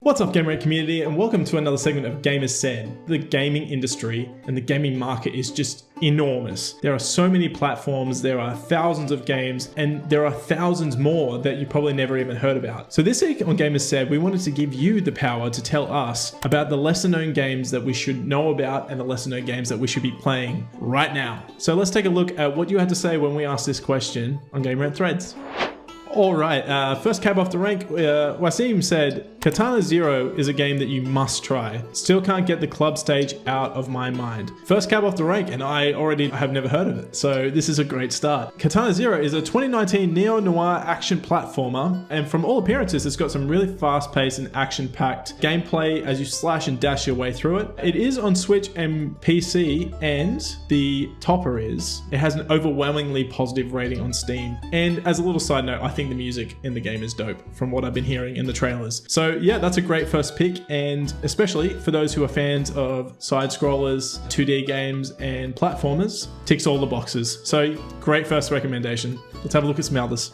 What's up, Gamerate community, and welcome to another segment of Gamers Said. The gaming industry and the gaming market is just enormous. There are so many platforms, there are thousands of games, and there are thousands more that you probably never even heard about. So this week on Gamers Said, we wanted to give you the power to tell us about the lesser known games that we should know about and the lesser known games that we should be playing right now. So let's take a look at what you had to say when we asked this question on Gamerate Threads. All right, first cab off the rank, Wasim said, Katana Zero is a game that you must try. Still can't get the club stage out of my mind. First cab off the rank, and I already have never heard of it, so this is a great start. Katana Zero is a 2019 neo-noir action platformer, and from all appearances, it's got some really fast-paced and action-packed gameplay as you slash and dash your way through it. It is on Switch and PC, and the topper is, it has an overwhelmingly positive rating on Steam. And as a little side note, I think the music in the game is dope from what I've been hearing in the trailers. So yeah, that's a great first pick, and especially for those who are fans of side scrollers, 2D games, and platformers, ticks all the boxes. So great first recommendation. Let's have a look at some others.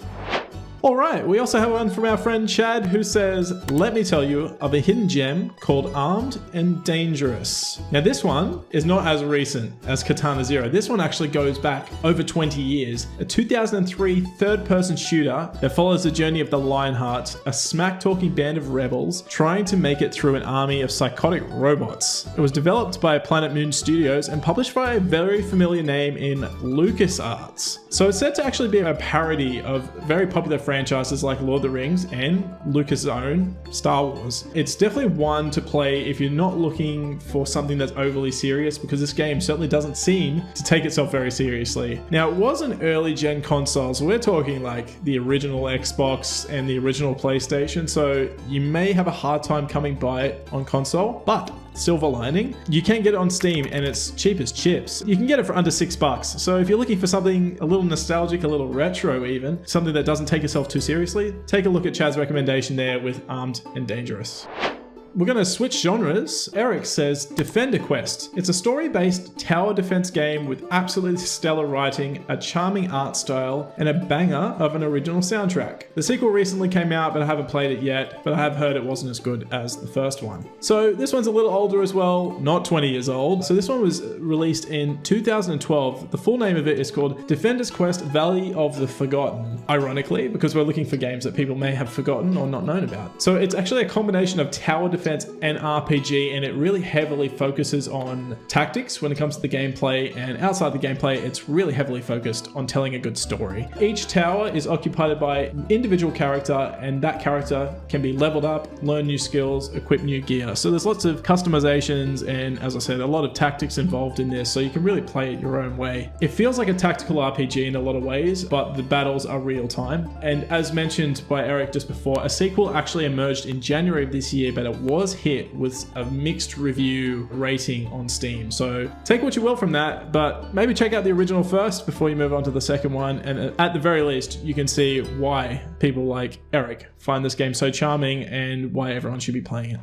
All right, we also have one from our friend Chad who says, let me tell you of a hidden gem called Armed and Dangerous. Now this one is not as recent as Katana Zero. This one actually goes back over 20 years. A 2003 third-person shooter that follows the journey of the Lionhearts, a smack-talking band of rebels trying to make it through an army of psychotic robots. It was developed by Planet Moon Studios and published by a very familiar name in LucasArts. So it's said to actually be a parody of very popular franchises like Lord of the Rings and Lucas' own Star Wars. It's definitely one to play if you're not looking for something that's overly serious, because this game certainly doesn't seem to take itself very seriously. Now, it was an early gen console, so we're talking like the original Xbox and the original PlayStation, so you may have a hard time coming by it on console, but silver lining, you can get it on Steam and it's cheap as chips. You can get it for under $6. So if you're looking for something a little nostalgic, a little retro even, something that doesn't take itself too seriously, take a look at Chad's recommendation there with Armed and Dangerous. We're going to switch genres. Eric says Defender Quest. It's a story-based tower defense game with absolutely stellar writing, a charming art style, and a banger of an original soundtrack. The sequel recently came out, but I haven't played it yet, but I have heard it wasn't as good as the first one. So this one's a little older as well, not 20 years old. So this one was released in 2012. The full name of it is called Defender's Quest Valley of the Forgotten. Ironically, because we're looking for games that people may have forgotten or not known about. So it's actually a combination of tower defense and RPG, and it really heavily focuses on tactics when it comes to the gameplay, and outside the gameplay it's really heavily focused on telling a good story. Each tower is occupied by an individual character, and that character can be leveled up, learn new skills, equip new gear. So there's lots of customizations and, as I said, a lot of tactics involved in this, so you can really play it your own way. It feels like a tactical RPG in a lot of ways, but the battles are real time. And as mentioned by Eric just before, a sequel actually emerged in January of this year, but it was hit with a mixed review rating on Steam. So take what you will from that, but maybe check out the original first before you move on to the second one. And at the very least, you can see why people like Eric find this game so charming and why everyone should be playing it.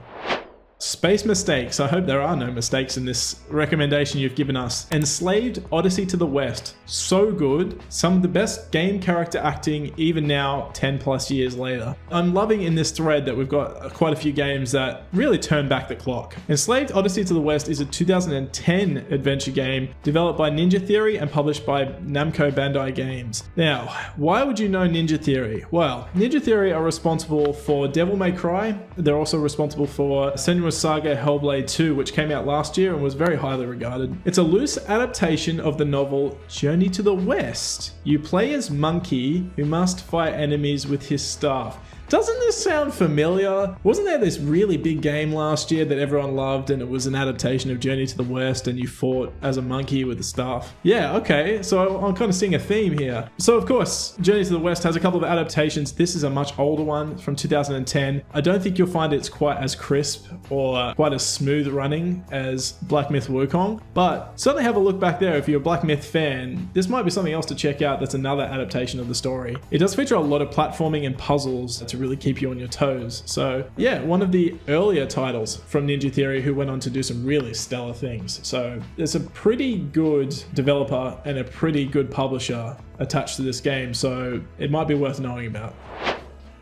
Space mistakes. I hope there are no mistakes in this recommendation you've given us. Enslaved Odyssey to the West. So good. Some of the best game character acting even now 10 plus years later. I'm loving in this thread that we've got quite a few games that really turn back the clock. Enslaved Odyssey to the West is a 2010 adventure game developed by Ninja Theory and published by Namco Bandai Games. Now, why would you know Ninja Theory? Well, Ninja Theory are responsible for Devil May Cry. They're also responsible for Senua's Saga Hellblade 2, which came out last year and was very highly regarded. It's a loose adaptation of the novel Journey to the West. You play as Monkey, who must fight enemies with his staff. Doesn't this sound familiar? Wasn't there this really big game last year that everyone loved, and it was an adaptation of Journey to the West, and you fought as a monkey with a staff? Yeah, okay, so I'm kind of seeing a theme here. So of course, Journey to the West has a couple of adaptations. This is a much older one from 2010. I don't think you'll find it's quite as crisp or quite as smooth running as Black Myth Wukong, but certainly have a look back there if you're a Black Myth fan. This might be something else to check out that's another adaptation of the story. It does feature a lot of platforming and puzzles to really keep you on your toes. So yeah, one of the earlier titles from Ninja Theory who went on to do some really stellar things. So there's a pretty good developer and a pretty good publisher attached to this game, so it might be worth knowing about.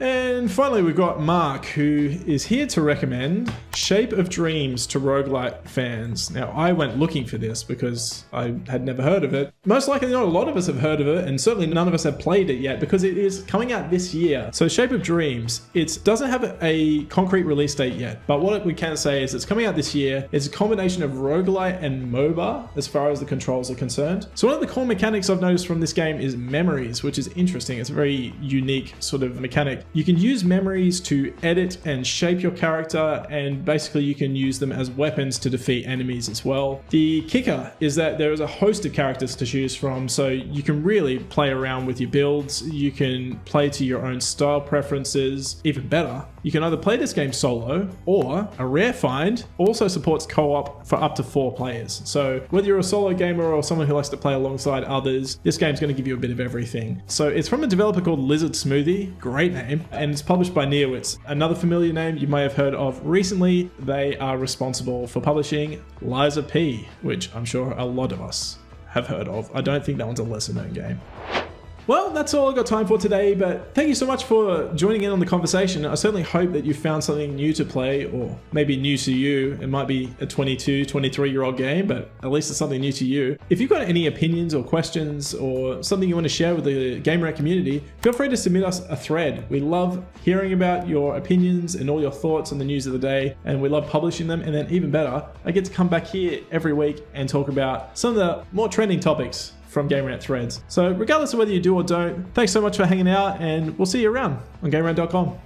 And finally, we've got Mark, who is here to recommend Shape of Dreams to roguelite fans. Now, I went looking for this because I had never heard of it. Most likely not a lot of us have heard of it, and certainly none of us have played it yet because it is coming out this year. So Shape of Dreams, it doesn't have a concrete release date yet, but what we can say is it's coming out this year. It's a combination of roguelite and MOBA as far as the controls are concerned. So one of the core mechanics I've noticed from this game is memories, which is interesting. It's a very unique sort of mechanic. You can use memories to edit and shape your character, and basically you can use them as weapons to defeat enemies as well. The kicker is that there is a host of characters to choose from, so you can really play around with your builds. You can play to your own style preferences. Even better, you can either play this game solo, or a rare find, also supports co-op for up to 4 players. So whether you're a solo gamer or someone who likes to play alongside others, this game's going to give you a bit of everything. So it's from a developer called Lizard Smoothie, great name, and it's published by Neowitz, another familiar name you may have heard of recently. They are responsible for publishing Liza P, which I'm sure a lot of us have heard of. I don't think that one's a lesser known game. Well, that's all I've got time for today, but thank you so much for joining in on the conversation. I certainly hope that you found something new to play, or maybe new to you. It might be a 22, 23-year-old game, but at least it's something new to you. If you've got any opinions or questions or something you want to share with the gamer community, feel free to submit us a thread. We love hearing about your opinions and all your thoughts on the news of the day, and we love publishing them. And then even better, I get to come back here every week and talk about some of the more trending topics from GameRant threads. So regardless of whether you do or don't, thanks so much for hanging out, and we'll see you around on GameRant.com.